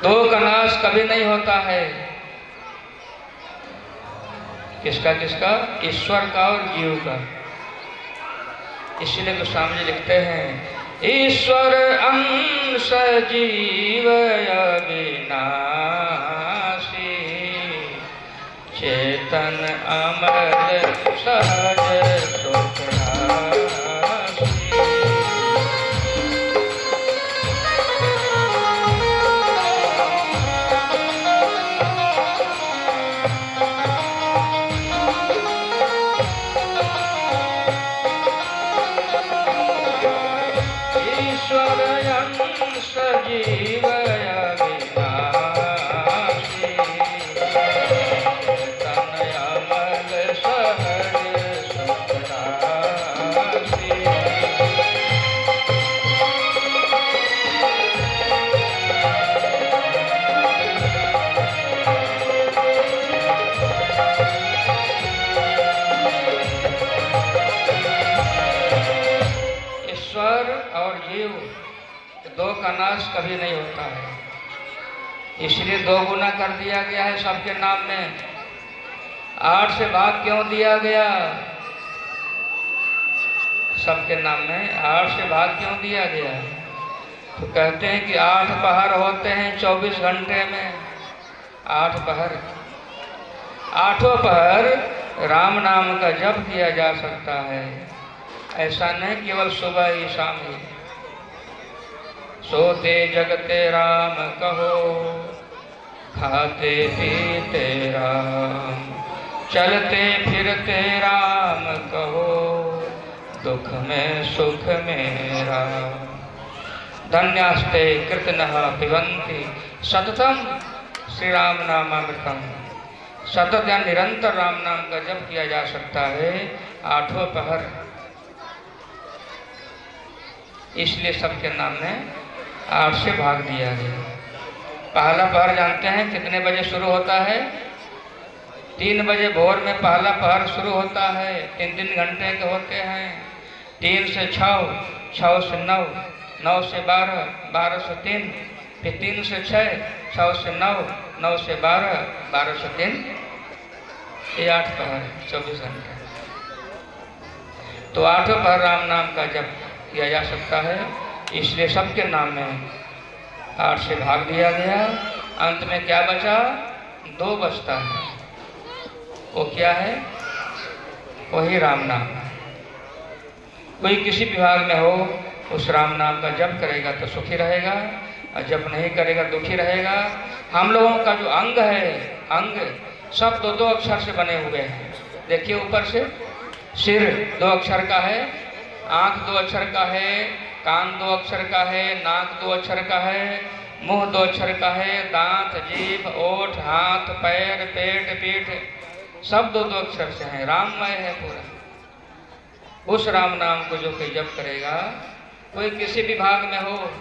2 का नाश कभी नहीं होता है। किसका किसका? ईश्वर का और जीव का। इसीलिए गोस्वामी जी लिखते हैं, ईश्वर अंश जीव अविनाशी, चेतन अमर सहज सुख राशि। ईश्वर अंश जीव अविनाशी, चेतन अमल सहज सुख राशि। ईश्वर और जीव, 2 का नाश कभी नहीं होता है। इसलिए 2 गुना कर दिया गया है सबके नाम में। 8 से भाग क्यों दिया गया? सबके नाम में 8 से भाग क्यों दिया गया? तो कहते हैं कि 8 पहर होते हैं 24 घंटे में। 8 पहर, 8 पहर राम नाम का जप किया जा सकता है। ऐसा नहीं केवल सुबह ही शाम ही। सोते जगते राम कहो, खाते पीते राम, चलते फिरते राम कहो, दुख में सुख में राम। धन्यास्ते कृतनः पिबन्ति सततम श्री राम नामामृतम। सतत या निरंतर राम नाम का जप किया जा सकता है 8 पहर। इसलिए सबके नाम में 8 से भाग दिया गया। पहला पहर जानते हैं कितने बजे शुरू होता है? 3 बजे भोर में पहला पहर शुरू होता है। 3 घंटे के होते हैं। 3 से 6, 6 से 9, 9 से 12, 12 से 3, फिर 3 से 6, 6 से 9, 9 से 12, 12 से 3, ये 8 पहर है 24 घंटे। तो 8 पहर राम नाम का जप किया जा सकता है। इसलिए सबके नाम में 8 से भाग दिया गया। अंत में क्या बचा? 2 बचता है। वो क्या है? वही राम नाम। कोई किसी विभाग में हो, उस राम नाम का जप करेगा तो सुखी रहेगा, और जप नहीं करेगा दुखी रहेगा। हम लोगों का जो अंग है, अंग सब 2-2 अक्षर से बने हुए हैं। देखिए ऊपर से, सिर 2 अक्षर का है, आँख 2 अक्षर का है, कान 2 अक्षर का है, नाक 2 अक्षर का है, मुंह 2 अक्षर का है, दांत, जीभ, ओठ, हाथ, पैर, पेट, पीठ सब 2-2 अक्षर से हैं। राममय है पूरा। उस राम नाम को जो कोई जप करेगा, कोई किसी विभाग में हो,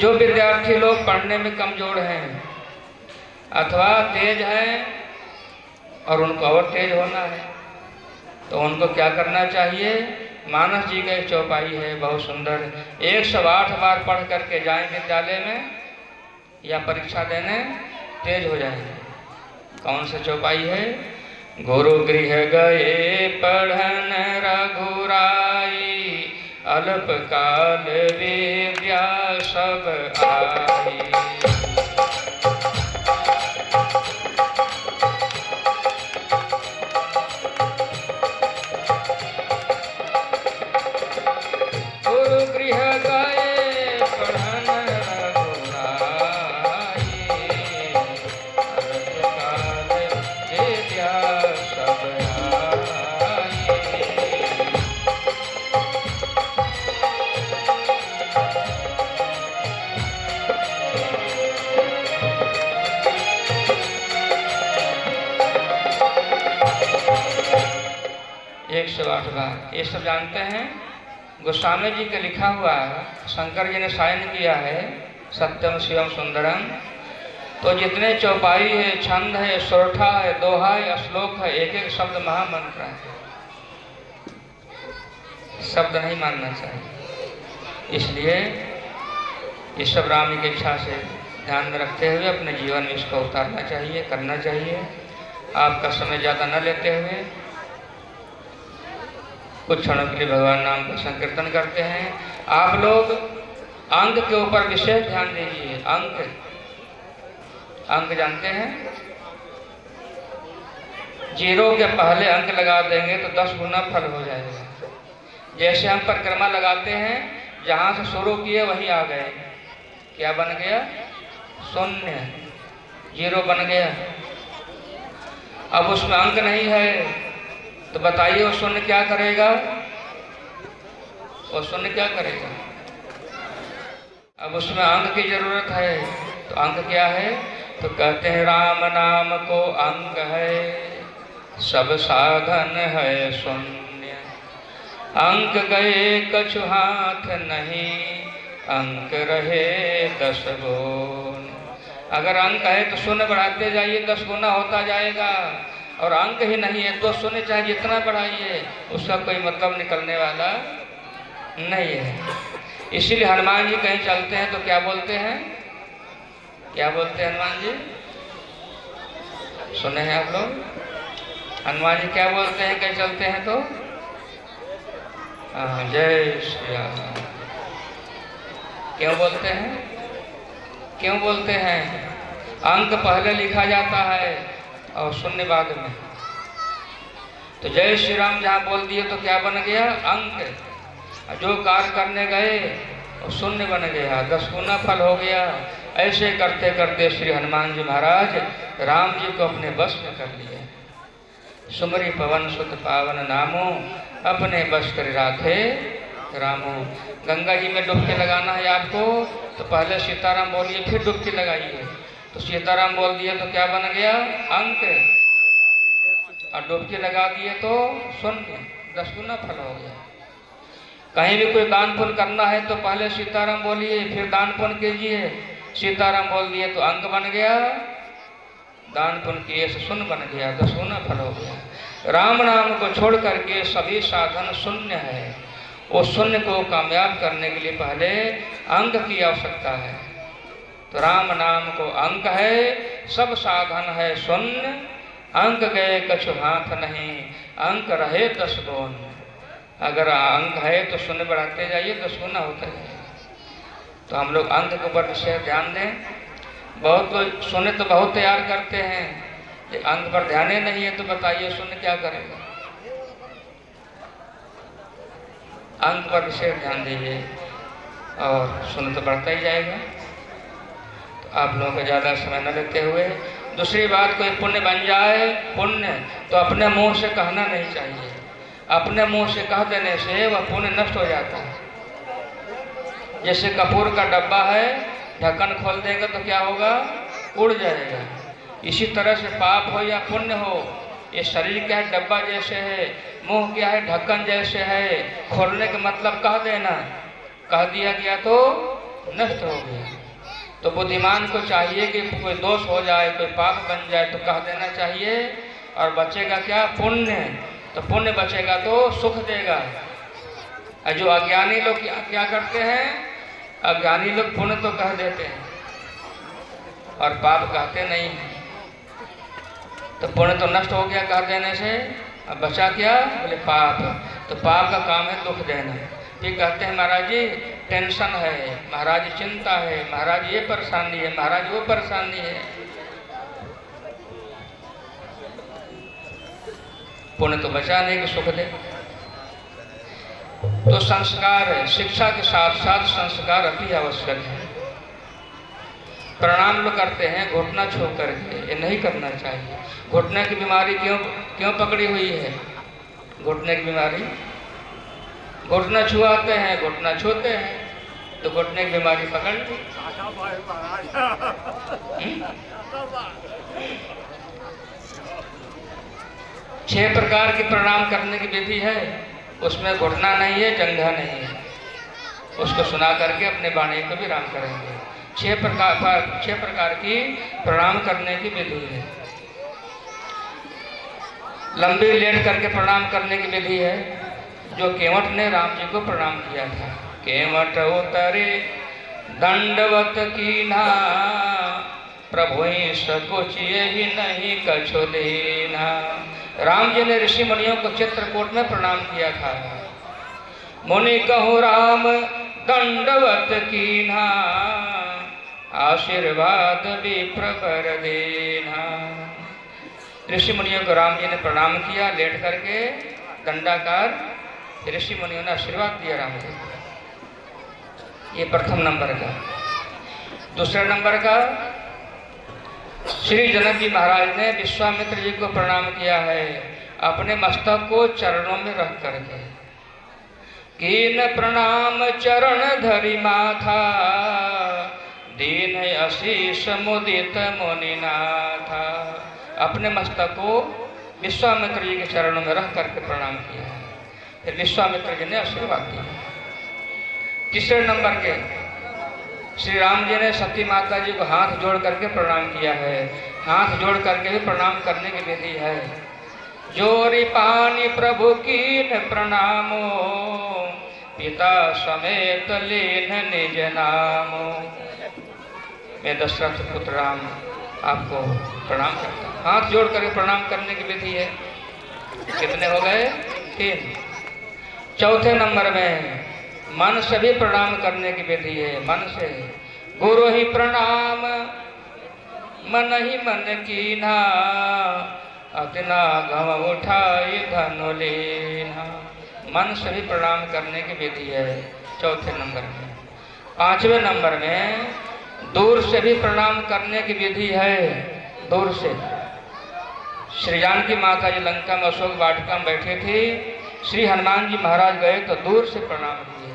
जो विद्यार्थी लोग पढ़ने में कमजोर हैं अथवा तेज हैं और उनको और तेज होना है, तो उनको क्या करना चाहिए? मानस जी का एक चौपाई है बहुत सुंदर, 108 बार पढ़ करके जाएं विद्यालय में या परीक्षा देने, तेज हो जाएंगे। कौन सा चौपाई है? गुरु गृह गए पढ़न रघुराई, अल्प काल विद्या सब आई। ये सब जानते हैं। गोस्वामी जी का लिखा हुआ शंकर जी ने साइन किया है सत्यम शिवम सुंदरम। तो जितने चौपाई है, छंद है, सोरठा है, दोहा है, श्लोक है, एक एक शब्द महामंत्र है। शब्द नहीं मानना चाहिए। इसलिए ये सब राम की इच्छा से ध्यान में रखते हुए अपने जीवन में इसको उतारना चाहिए, करना चाहिए। आपका समय ज़्यादा न लेते हुए कुछ क्षणों के लिए भगवान नाम का संकीर्तन करते हैं। आप लोग अंक के ऊपर विशेष ध्यान दीजिए। अंक, अंक जानते हैं? 0 के पहले अंक लगा देंगे तो 10 गुना फल हो जाएगा। जैसे हम परिक्रमा लगाते हैं, जहाँ से शुरू किए वहीं आ गए, क्या बन गया? 0, 0 बन गया। अब उसमें अंक नहीं है तो बताइए वो 0 क्या करेगा? वो 0 क्या करेगा? अब उसमें अंक की जरूरत है। तो अंक क्या है? तो कहते हैं राम नाम को अंक है, सब साधन है शून्य। अंक गए कछु हाथ नहीं, अंक रहे 10 गुण। अगर अंक है तो 0 बढ़ाते जाइए, 10 गुना होता जाएगा। और अंक ही नहीं है तो 0 चाहे जितना बढ़ाइए, उसका कोई मतलब निकलने वाला नहीं है। इसीलिए हनुमान जी कहीं चलते हैं तो क्या बोलते हैं? क्या बोलते हैं हनुमान जी? सुने हैं आप लोग? हनुमान जी क्या बोलते हैं कहीं चलते हैं तो? जय श्री राम। क्यों बोलते हैं? क्यों बोलते हैं? अंक पहले लिखा जाता है और शून्य बाद में। तो जय श्री राम जहाँ बोल दिए तो क्या बन गया? अंक। जो कार्य करने गए और शून्य बन गया, 10 गुना फल हो गया। ऐसे करते करते श्री हनुमान जी महाराज राम जी को अपने बस में कर लिए। सुमरी पवन सुत पावन नामो, अपने बस कर राखे रामो। गंगा जी में डुबकी लगाना है आपको तो पहले सीताराम बोलिए, फिर डुबकी लगाइए। तो सीताराम बोल दिए तो क्या बन गया? अंक। और डुबकी लगा दिए तो शून्य, 10 गुना फल हो गया। कहीं भी कोई दान पुण्य करना है तो पहले सीताराम बोलिए, फिर दान पुण्य कीजिए। सीताराम बोल दिए तो अंक बन गया, दान पुण्य किए से शून्य बन गया, 10 गुना फल हो गया। राम नाम को छोड़ करके सभी साधन शून्य है। वो शून्य को कामयाब करने के लिए पहले अंक की आवश्यकता है। तो राम नाम को अंक है, सब साधन है शून्य। अंक गए कछु हाथ नहीं, अंक रहे 10 गुण। अगर अंक है तो शून्य बढ़ाते जाइए, 10 गुना होता है। तो हम लोग अंक के ऊपर विशेष ध्यान दें। बहुत लोग शून्य तो बहुत तैयार करते हैं, ये अंक पर ध्यान ही नहीं है तो बताइए शून्य क्या करेगा? अंक पर विशेष ध्यान दीजिए और शून्य तो बढ़ता ही जाएगा। तो आप लोगों को ज़्यादा समय न लेते हुए, दूसरी बात, कोई पुण्य बन जाए पुण्य तो अपने मुंह से कहना नहीं चाहिए। अपने मुंह से कह देने से वह पुण्य नष्ट हो जाता है। जैसे कपूर का डब्बा है, ढक्कन खोल देगा तो क्या होगा? उड़ जाएगा। इसी तरह से पाप हो या पुण्य हो, ये शरीर क्या है? डब्बा जैसे है। मुंह क्या है? ढक्कन जैसे है। खोलने का मतलब कह देना, कह दिया गया तो नष्ट हो गया। तो बुद्धिमान को चाहिए कि कोई दोष हो जाए, कोई पाप बन जाए तो कह देना चाहिए। और बचेगा क्या? पुण्य। तो पुण्य बचेगा तो सुख देगा। और जो अज्ञानी लोग क्या करते हैं? अज्ञानी लोग पुण्य तो कह देते हैं और पाप कहते नहीं हैं। तो पुण्य तो नष्ट हो गया कह देने से, अब बचा क्या? बोले पाप। तो पाप का काम है दुख देना। फिर कहते हैं महाराज जी टेंशन है, महाराज जी चिंता है, महाराज ये परेशानी है, महाराज वो परेशानी है। पुण्य तो बचा नहीं कि सुख दे। तो संस्कार है, शिक्षा के साथ साथ संस्कार अति आवश्यक है। प्रणाम लोग करते हैं घुटना छू करके, ये नहीं करना चाहिए। घुटने की बीमारी क्यों पकड़ी हुई है? घुटने की बीमारी, घुटना छुआते हैं, घुटना छूते हैं तो घुटने की बीमारी पकड़ ली। 6 प्रकार की प्रणाम करने की विधि है, उसमें घुटना नहीं है, जंघा नहीं है। उसको सुना करके अपने वाणी को भी राम करेंगे। 6 प्रकार की प्रणाम करने की विधि है। लंबी लेट करके प्रणाम करने की विधि है, जो केवट ने राम जी को प्रणाम किया था। केवट उतरे दंडवत कीन्हा, प्रभु सकुचिए ही नहीं कछु दीन्हा। राम जी ने ऋषि मुनियों को चित्रकूट में प्रणाम किया था। मुनि कहु राम दंडवत कीन्हा, आशीर्वाद विप्र बर दीन्हा। ऋषि मुनियों को राम जी ने प्रणाम किया लेट करके, दंडाकार। ऋषि मुनियों ने आशीर्वाद दिया राम जी को। ये प्रथम नंबर का। दूसरे नंबर का, श्री जनक जी महाराज ने विश्वामित्र जी को प्रणाम किया है अपने मस्तक को चरणों में रख करके। कीन प्रणाम चरण धरि माथा, दीन आशीष मुदित मुनिनाथा। अपने मस्तक को विश्वामित्र जी के चरणों में रख करके प्रणाम किया है। फिर विश्वामित्र जी ने आशीर्वाद दिया। तीसरे नंबर के, श्री राम जी ने सती माता जी को हाथ जोड़ करके प्रणाम किया है। हाथ जोड़ करके भी प्रणाम करने की विधि है। जोरी पानी प्रभु कीन प्रणामो, पिता समेत लीन निज नामो। मैं दशरथ पुत्र राम आपको प्रणाम करता हूँ। हाथ जोड़ करके प्रणाम करने की विधि है। कितने हो गए? 3। चौथे नंबर में मन से भी प्रणाम करने की विधि है। मन से गुरु ही प्रणाम मन ही मन कीन्हा, अतना गम उठाई धनु लीन्हा। मन से भी प्रणाम करने की विधि है चौथे नंबर में। पांचवें नंबर में दूर से भी प्रणाम करने की विधि है। दूर से श्री जानकी माता जी लंका में अशोक वाटिका में बैठे थे, श्री हनुमान जी महाराज गए तो दूर से प्रणाम किए।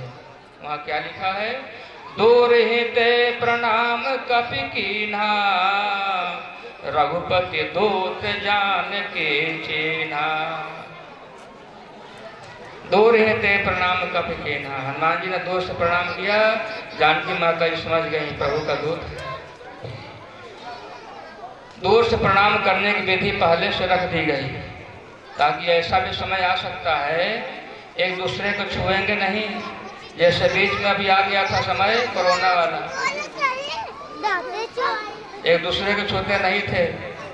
वहाँ क्या लिखा है? दूर ही ते प्रणाम कपि कीन्हा, रघुपति दूत जान के चीन्हा। दूर ही ते प्रणाम कपि कीन्हा, हनुमान जी ने दूर से प्रणाम किया। जानकी माता जी समझ गई प्रभु का दूत है। दूर से प्रणाम करने की विधि पहले से रख दी गई, ताकि ऐसा भी समय आ सकता है एक दूसरे को छुएंगे नहीं। जैसे बीच में अभी आ गया था समय कोरोना वाला, एक दूसरे को छूते नहीं थे।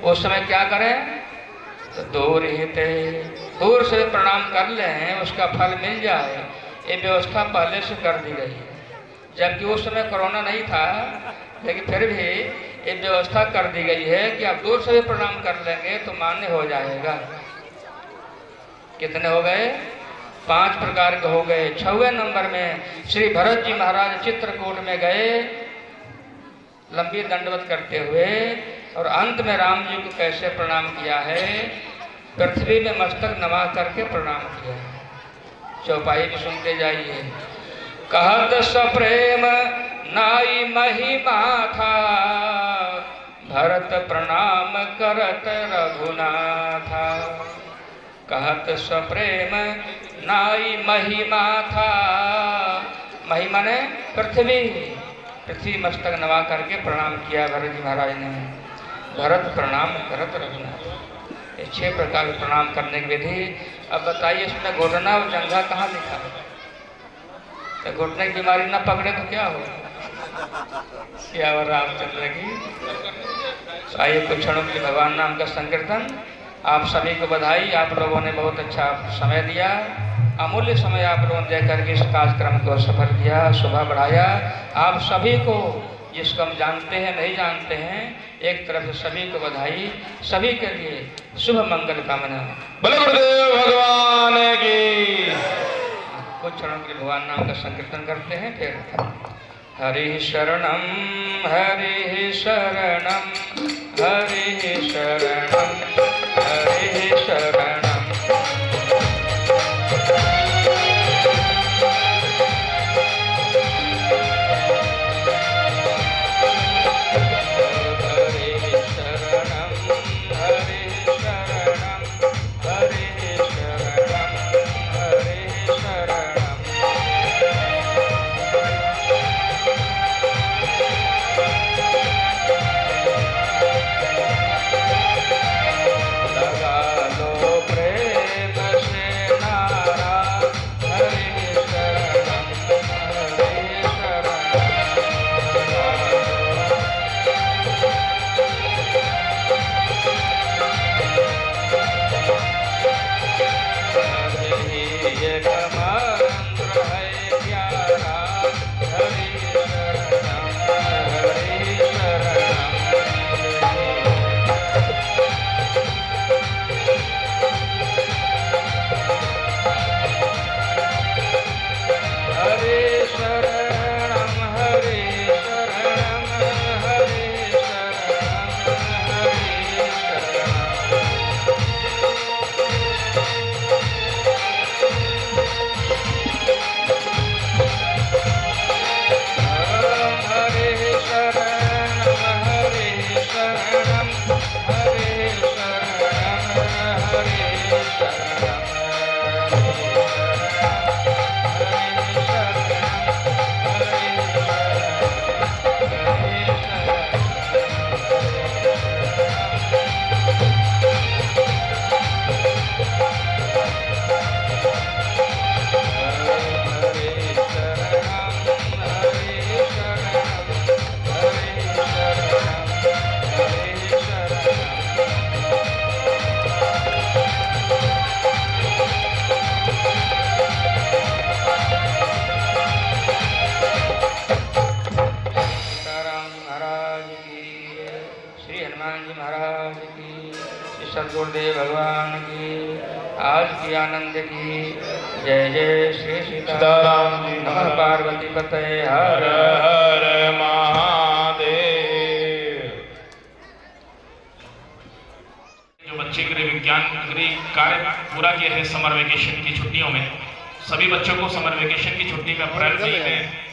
उस समय क्या करें? तो दूर ही थे, दूर से प्रणाम कर लें, उसका फल मिल जाए, ये व्यवस्था पहले से कर दी गई है। जबकि उस समय कोरोना नहीं था, लेकिन फिर भी ये व्यवस्था कर दी गई है कि आप दूर से भी प्रणाम कर लेंगे तो मान्य हो जाएगा। कितने हो गए? 5 प्रकार के हो गए। 6वें नंबर में श्री भरत जी महाराज चित्रकूट में गए लंबी दंडवत करते हुए, और अंत में राम जी को कैसे प्रणाम किया है? पृथ्वी में मस्तक नमा करके प्रणाम किया है। चौपाई भी सुनते जाइए। कहत सप्रेम नाई महिमा था, भरत प्रणाम करत रघुनाथा। कहत सप्रेम नाई महिमा था, महिमा ने पृथ्वी मस्तक नवा करके प्रणाम किया भरत जी महाराज ने। भरत प्रणाम करत रघुनाथ। ये 6 प्रकार के प्रणाम करने की विधि। अब बताइए इसमें घुटना और जंघा कहाँ लिखा है? तो घुटने की बीमारी ना पकड़े तो क्या हो? क्या हो रामचंद्र की। आइए कुछ क्षणों के लिए भगवान नाम का संकीर्तन। आप सभी को बधाई, आप लोगों ने बहुत अच्छा समय दिया, अमूल्य समय आप लोगों ने देकर के इस कार्यक्रम को सफल किया, शोभा बढ़ाया। आप सभी को, जिसको हम जानते हैं नहीं जानते हैं, एक तरफ से सभी को बधाई, सभी के लिए शुभ मंगल कामना। बोले गुरुदेव भगवान की। कुछ क्षणों के लिए भगवान नाम का संकीर्तन करते हैं। फिर हरि शरणम हरि शरणम हरि शरणम हरि शरणम। गुरुदेव भगवान की आज की आनंद की जय जय श्री सीताराम सीताराम जी नमः पार्वती पते हर हर हर महादेव। जो बच्चे गृह विज्ञान गृह कार्य पूरा किए थे समर वेकेशन की छुट्टियों में, सभी बच्चों को समर वेकेशन की छुट्टी में अप्रैल मई में